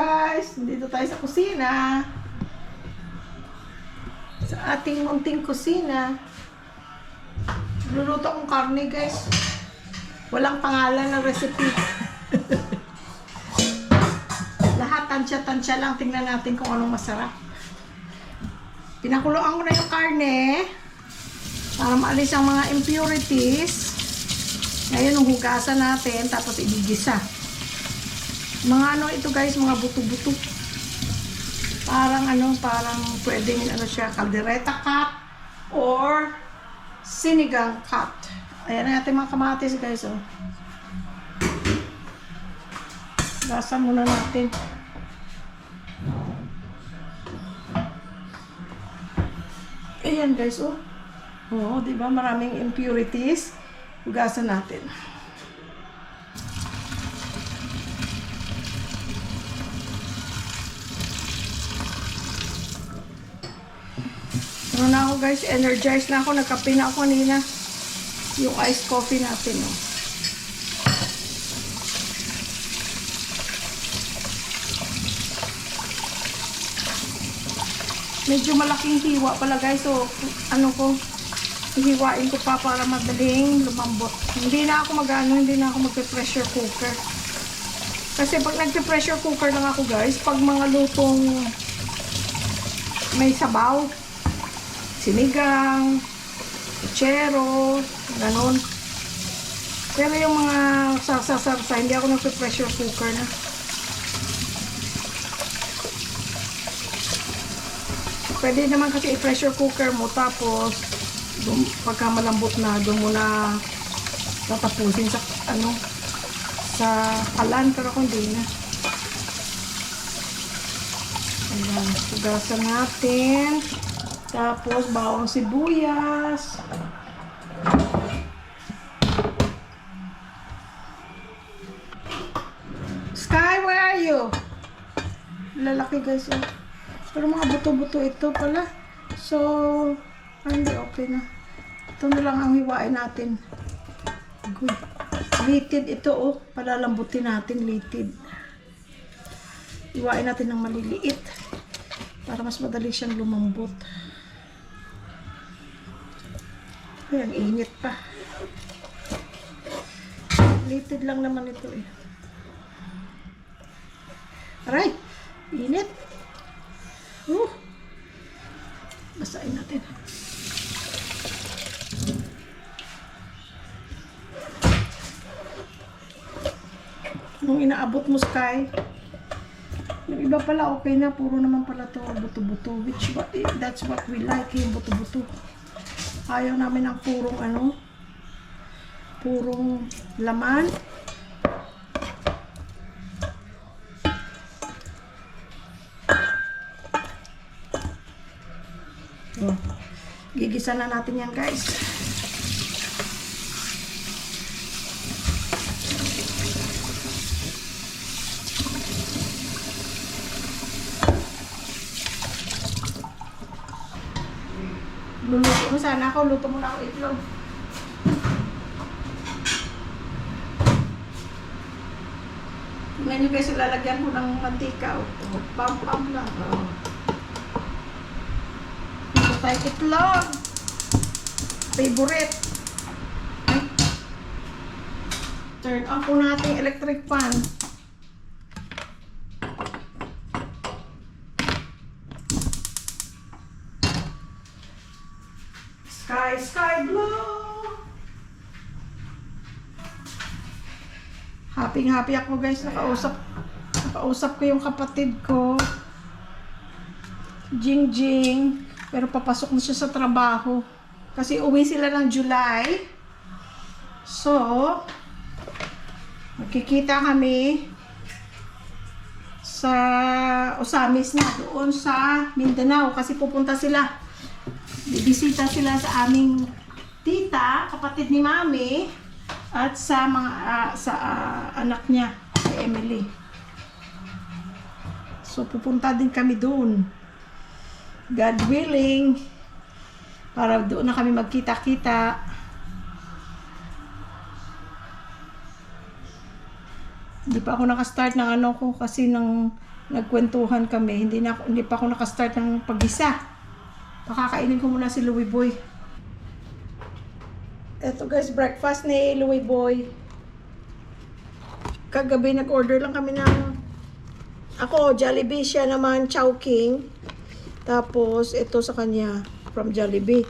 guys! Dito tayo sa kusina. Sa ating munting kusina. Luluto akong karne guys. Walang pangalan ng recipe. Lahat tansya-tansya lang. Tingnan natin kung anong masarap. Pinakuloan ko na yung karne para maalis ang mga impurities. Ngayon, hugasan natin tapos igigisa. Mga ano ito guys, mga buto-buto. Parang parang pwedeng siya, caldereta cut or sinigang cut. Ayan na natin mga kamatis guys, oh. Gasan muna natin. Ayan guys, oh. Oo, di ba? Maraming impurities. Hugasan natin. Ano na ako guys, energized na ako. Nagkape na ako kanina. Yung iced coffee natin, oh. Medyo malaking hiwa pala guys, so hihiwain ko pa para madaling lumambot. Hindi na ako magpe-pressure cooker. Kasi pag nagpe-pressure cooker lang ako guys, pag mga lutong may sabaw, sinigang, kutsero, ganon. Pero yung mga sarsa, hindi ako nagpe-pressure cooker na. Pwede naman kasi i-pressure cooker mo tapos pagka malambot na doon mo na tatapusin sa sa kalan, pero kung hindi na. Ayan, hugasan natin. Tapos bawang sibuyas. Sky, where are you? Lalaki guys, oh. Pero mga buto-buto ito pala. So, hindi okay na. Ito na lang ang hiwain natin. Good. Litid ito, oh. Palalambutin natin, litid. Hiwain natin ng maliliit. Para mas madali siyang lumambot. Ay, ang init pa. Litid lang naman ito, eh. Aray! Init! Basahin natin. Nung inaabot mo, Sky, yung iba pala okay na, puro naman pala to buto-buto, that's what we like, yung buto-buto. Ayaw namin ng purong laman. Gigisa na natin yan guys. Luluto mo sana ako. Luto mo na ako itlog. Tingnan nyo guys, lalagyan ko ng mantika. Pam-pam lang. Tayo itlog. Favorite. Ay. Turn on po natin electric fan. Sky blue. Happy ako guys. Nakausap ko yung kapatid ko. Jing. Pero papasok na siya sa trabaho. Kasi uwi sila ng July. So, magkikita kami sa Osamis na. Doon sa Mindanao. Kasi pupunta sila. Bibisita sila sa aming tita, kapatid ni Mami. At sa mga anak niya, si Emily. So, pupunta din kami doon. God willing, para doon na kami magkita-kita. Hindi pa ako nakastart ng ano ko kasi nang nagkwentuhan kami. Hindi pa ako nakastart ng pag-isa. Pakakainin ko muna si Louie Boy. Eto guys, breakfast ni Louie Boy. Kagabi nag-order lang kami ng ako, Jollibee, siya naman Chowking. Tapos ito sa kanya from Jollibee.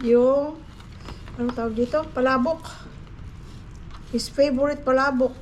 Yung ano tawag dito? Palabok. His favorite palabok.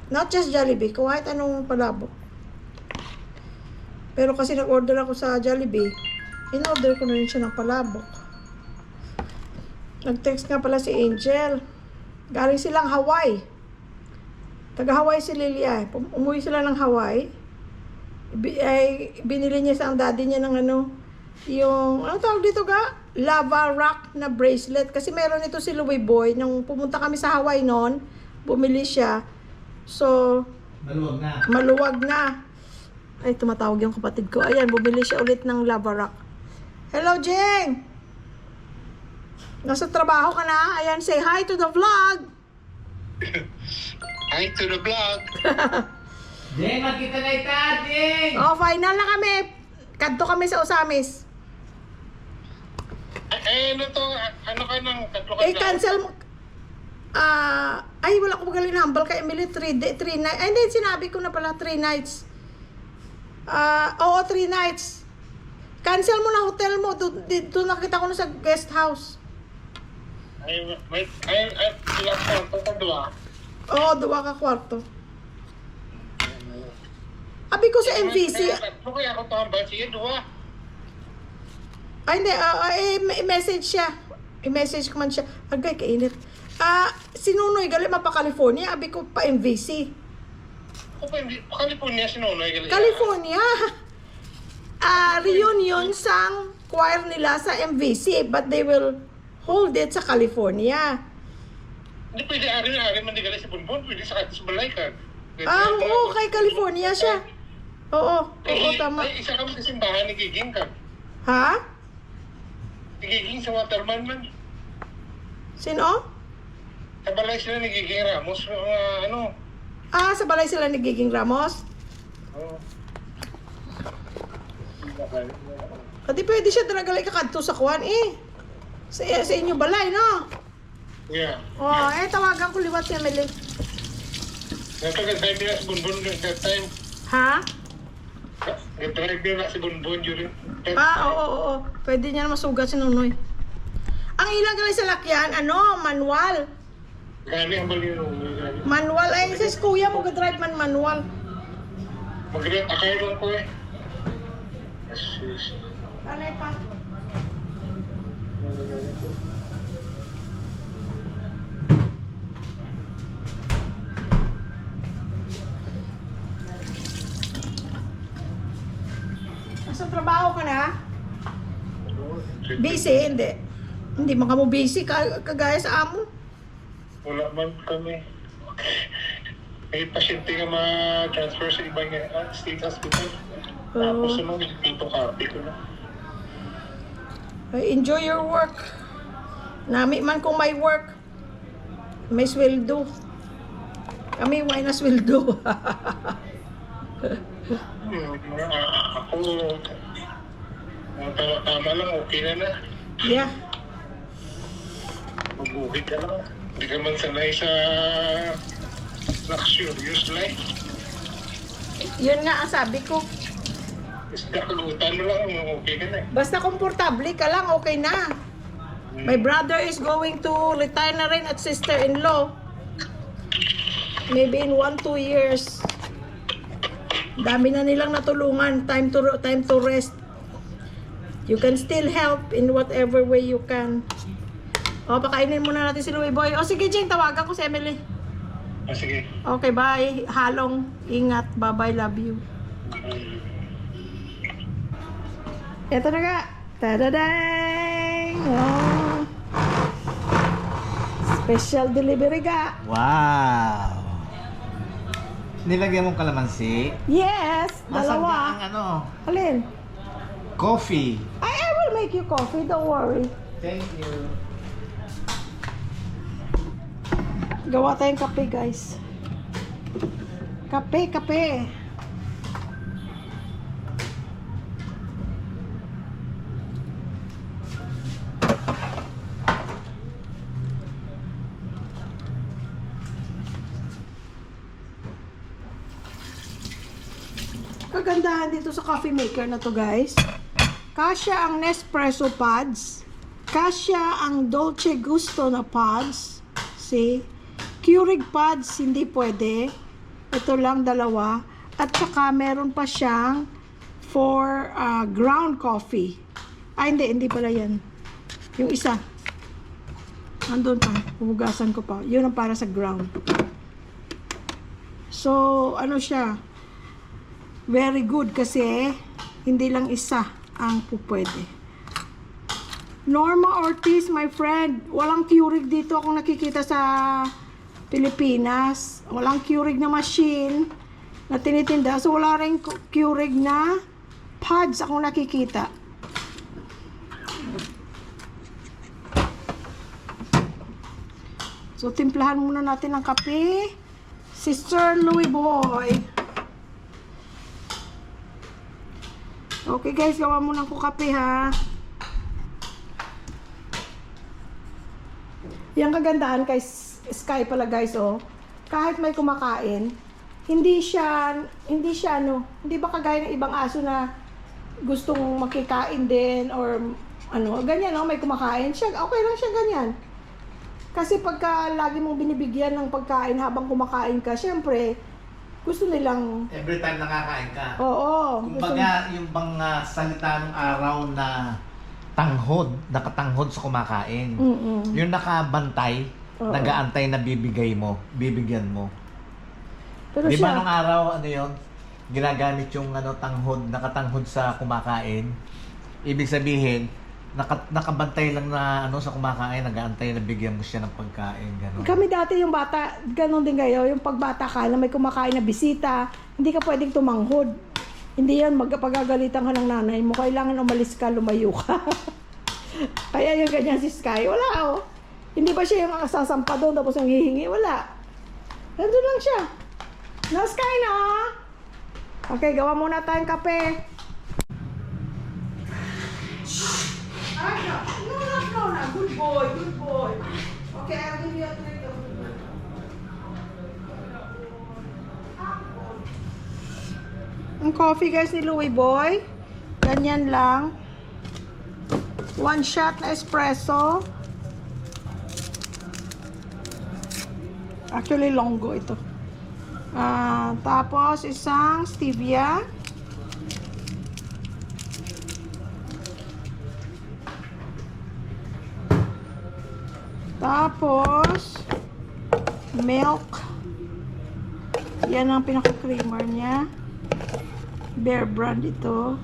Not just Jollibee, kahit anong palabok. Pero kasi nag-order ako sa Jollibee, in-order ko na rin siya ng palabok. Nag-text nga pala si Angel. Galing silang Hawaii. Taga-Hawaii si Lilia. Umuwi sila ng Hawaii. Binili niya sa ang daddy niya ng ano, yung, ano tawag dito ga? Lava rock na bracelet. Kasi meron ito si Louie Boy. Nung pumunta kami sa Hawaii noon, bumili siya. So, maluwag na. Ay, tumatawag yung kapatid ko. Ayan, bumili siya ulit ng lava rock. Hello, Jeng! Nasa trabaho ka na? Ayan, say hi to the vlog! Hi to the vlog! Jeng, magkita na ita, Jeng! Oh, final na kami. Kadto kami sa Osamis. Ano to? Ano ka nang tatlo ka na? Cancel mo. Ay, wala ko magaling humble kay Emily. 3 nights. Ay, hindi, sinabi ko na pala 3 nights. Oo, 3 nights. Cancel mo na hotel mo. Doon nakita ko na sa guest house. Sila ka dua. Oo, 2 ka kwarto. Abi ko sa MVC. Tatlo kaya ako tambal siya, dua. Ay, hindi. I-message siya. I-message ko man siya. Agay, kainit. Si Nunoy, gali pa California. Abi ko pa MVC. Ako pa, California si Nonoy. California. Reunion sang choir nila sa MVC. But they will hold it sa California. Hindi pwede ari man di gali sa Bunbun. Pwede sa balay ka. Oo, kay California siya. Oo, tama. Ay, isa kami sa simbahan ni Giging ka. Ha? Ni Giging sa Waterman man. Sino? Sa balay sila ni Giging Ramos. Ano? Sa balay sila ni Giging Ramos? Oo. Di pwede siya talaga kakadto sa kuwan Sa inyo balay, no? Yeah. Tawagan ko liwat si Emily. Nagtag-drive nila si Bunbun that time. Ha? Nag-drive nila si Bunbun during that Oo. Pwede niya na masugat si Nunoy. Ang ilang gali sa lakyan, manual. Gani ang bali nung Manual, sa kuya mo ga-drive man manual. mag-rent akay lang ko eh. Yes. Alay pa. Nasa trabaho ka na? Busy? Hindi. Hindi man ka mo busy kagaya sa amo. Wala man kami. May pasyente nga ma-transfer sa ibang state hospital. Tapos sunod, dito copy ko na. Enjoy your work. Nami man kung may work, may sweldo. Kami why na sweldo. Ako, tama lang, okay na. Yeah. Mabuhay ka lang. Hindi ka man sanay sa luxurious life. Yun nga ang sabi ko. Isda kagutan mo lang, okay ka na. Basta komportable ka lang, okay na. My brother is going to retire na rin at sister-in-law. Maybe in 1-2 years. Dami na nilang natulungan. Time to rest. You can still help in whatever way you can. Pakainin muna natin si Louie Boy. Sige, Jeng, tawagan ko si Emily. Sige. Okay, bye. Halong. Ingat. Bye-bye. Love you. Ito na nga. Tadadang! Oh. Special delivery ka. Wow! Nilagyan mong kalamansi? Yes! Nasaan Dalawa. na ang ano? Alin? Coffee. I will make you coffee. Don't worry. Thank you. Gawa tayong kape, guys. Kape, kape. Kagandahan dito sa coffee maker na to, guys. Kasya ang Nespresso pods. Kasya ang Dolce Gusto na pods. See? Keurig pods, hindi pwede. Ito lang, dalawa. At saka, meron pa siyang for ground coffee. Ay, hindi pala yan. Yung isa. Andun pa. Hugasan ko pa. Yun ang para sa ground. So, ano siya? Very good kasi hindi lang isa ang pupwede. Norma Ortiz, my friend. Walang Keurig dito akong nakikita sa Pilipinas. Walang Keurig na machine na tinitinda. So, wala rin Keurig na pods akong nakikita. So, timplahan muna natin ng kape. Sister Louie Boy. Okay guys, gawa muna ko kape ha. Yung kagandahan kay Sky pala guys, oh. Kahit may kumakain, hindi ba kagaya ng ibang aso na gustong makikain din or ano, ganyan, oh, may kumakain siya, okay lang siya ganyan. Kasi pagka lagi mong binibigyan ng pagkain habang kumakain ka, syempre, gusto nilang... Every time nakakain ka. Oo. Kumbaga, yung bang salita ng araw na tanghod, nakatanghod sa kumakain. Yung nakabantay, nagaantay na bibigyan mo. Pero Di ba siya, nung araw, ano yun, ginagamit yung tanghod, nakatanghod sa kumakain. Ibig sabihin, nakabantay lang na sa kumakain, nagaantay na bigyan mo siya ng pagkain, gano'n. kami dati yung bata, ganun din kayo, yung pagbata ka na may kumakain na bisita, hindi ka pwedeng tumanghod. Hindi yan, magpagagalitan ka ng nanay mo, kailangan umalis ka, lumayo ka. Kaya yung ganyan si Sky, wala oh. Hindi ba siya yung sasampa doon tapos yung hihingi? Wala. Nandun lang siya. No, Sky na. Okay, gawa muna tayong kape. No. Good boy. Okay, I'll give you a treat. Ang coffee guys ni Louie Boy. Ganyan lang. 1 shot na espresso. Actually, longo ito. Tapos, isang stevia. Tapos, milk. Yan ang pinaka-creamer niya. Bear Brand ito.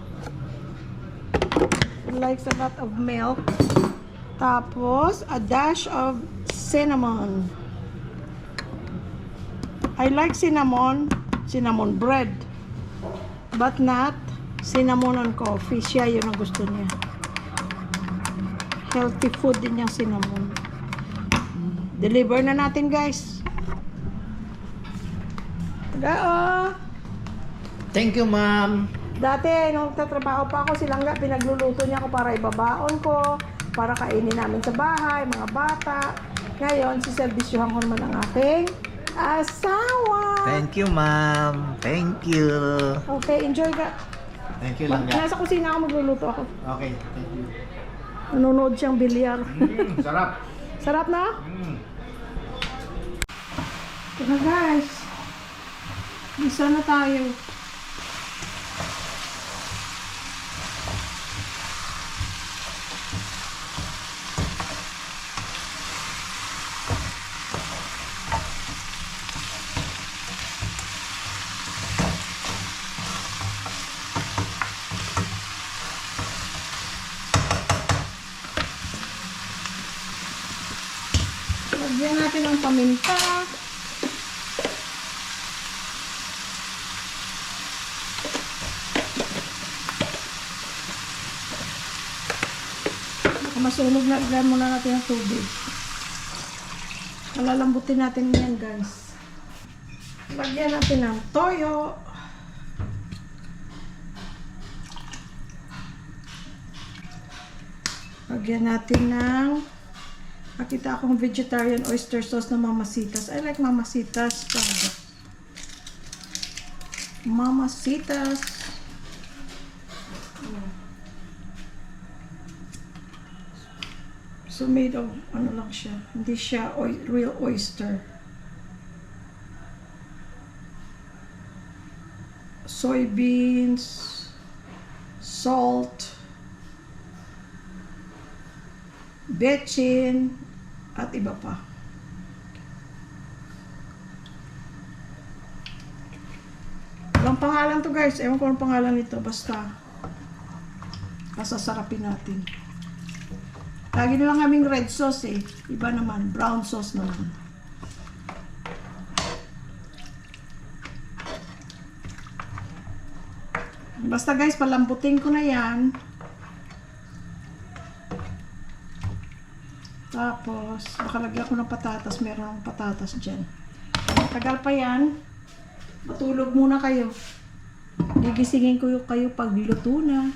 It likes a lot of milk. Tapos, a dash of cinnamon. I like cinnamon bread. But not cinnamon on coffee. Siya yun ang gusto niya. Healthy food din yung cinnamon. Deliver na natin, guys. Taga, Thank you, ma'am. Dati, nung tatrabaho pa ako, silangga, pinagluluto niya ako para ibabaon ko, para kainin namin sa bahay, mga bata. Ngayon, siservisyuhan ko naman ang aking asawa. Thank you, ma'am. Thank you. Okay, enjoy ka. Thank you, Langga. Nasa kusina ako, magluluto ako. Okay, thank you. Nanonood siyang bilyar. Sarap. Sarap na? Tara guys. Isa na tayo. Lagyan natin ng paminta. Masunog na, lagyan muna natin ng tubig. Alalambutin natin yan, guys. Lagyan natin ng toyo. Lagyan natin ng, nakita akong vegetarian oyster sauce na Mamasitas. I like Mamasitas. Mamasitas. So made of, ano lang siya, hindi siya real oyster. Soybeans, salt, bechin, at iba pa. Walang pangalan to guys. Ewan ko ang pangalan nito. Basta pasasarapin natin. Lagi na lang kaming red sauce eh. Iba naman. Brown sauce naman. Basta guys, palambutin ko na yan. Tapos, nakalagyan ko ng patatas. Meron akong patatas dyan. Tagal pa yan. Matulog muna kayo. Gigisingin ko kayo pag luto na.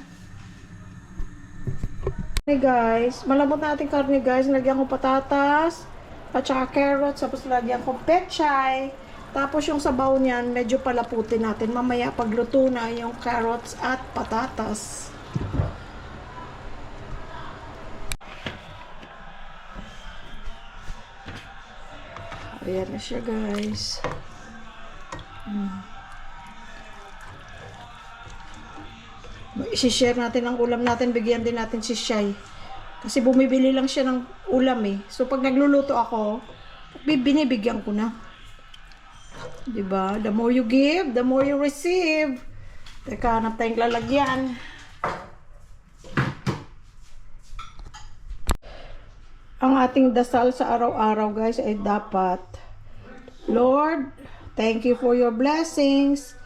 Hey guys, malambot na ating karne guys. Lagyan ko patatas at saka carrots. Tapos lagyan ko pechay. Tapos yung sabaw niyan, medyo palaputin natin. Mamaya pag luto na yung carrots at patatas. Ayan na siya guys. I-share natin ang ulam natin, bigyan din natin si Shai. Kasi bumibili lang siya ng ulam eh. So pag nagluluto ako, binibigyan ko na. 'Di ba? The more you give, the more you receive. Teka, hanap tayong lalagyan. Ang ating dasal sa araw-araw guys ay dapat, Lord, thank you for your blessings.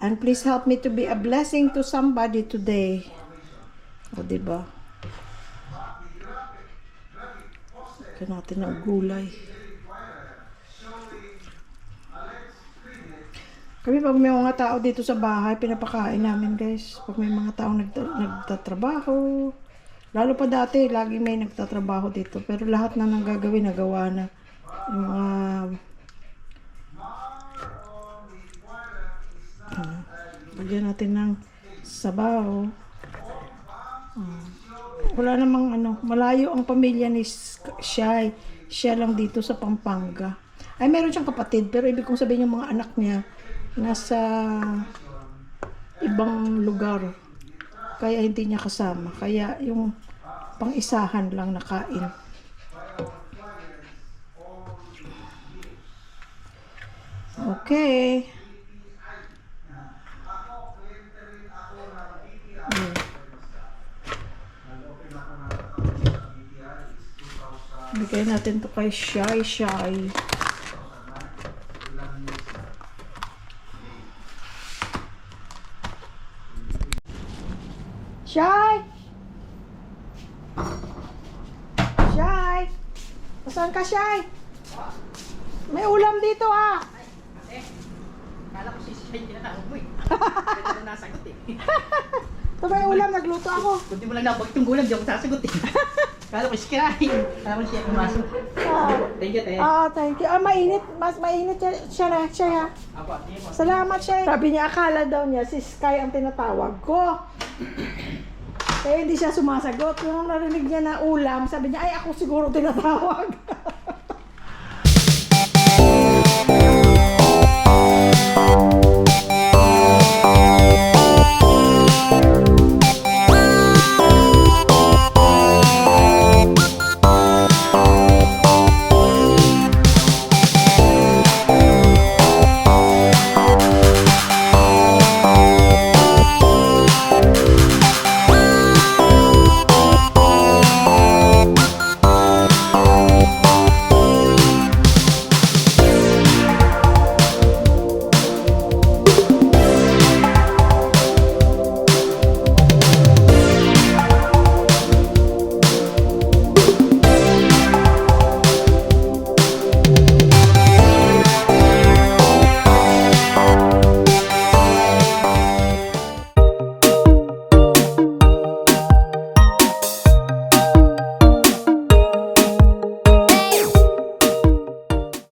And please help me to be a blessing to somebody today. O, diba? Lagyan natin ng gulay. Kami pag may mga tao dito sa bahay, pinapakain namin guys. Pag may mga tao nagtatrabaho. Lalo pa dati, lagi may nagtatrabaho dito. Pero lahat na nang gagawin, nagawa na. Yung mga... lagyan natin ng sabaw. Wala namang ano, malayo ang pamilya ni Shai. Siya lang dito sa Pampanga. Ay, meron siyang kapatid, pero ibig kong sabihin yung mga anak niya nasa ibang lugar. Kaya hindi niya kasama. Kaya yung pang-isahan lang nakain. Okay. Bigay natin to kay Shai. Shai. Shai! Saan ka, Shai? May ulam dito ah! Kala ko si Shai tinatawag mo eh. Pwede mo nasagot eh. Ito may ulam, nagluto ako. Kundi mo lang nabagit yung gulang, di ako sasagot eh. Kala ko si Shai. Kala ko siya pumasok. Thank you, te. Thank you. Mainit. Mas mainit siya na. Siya. Apo, sige po. Salamat siya. Sabi niya, akala daw niya si Sky ang tinatawag ko. Kaya hindi siya sumasagot. Nung narinig niya na ulam, sabi niya, ay ako siguro tinatawag.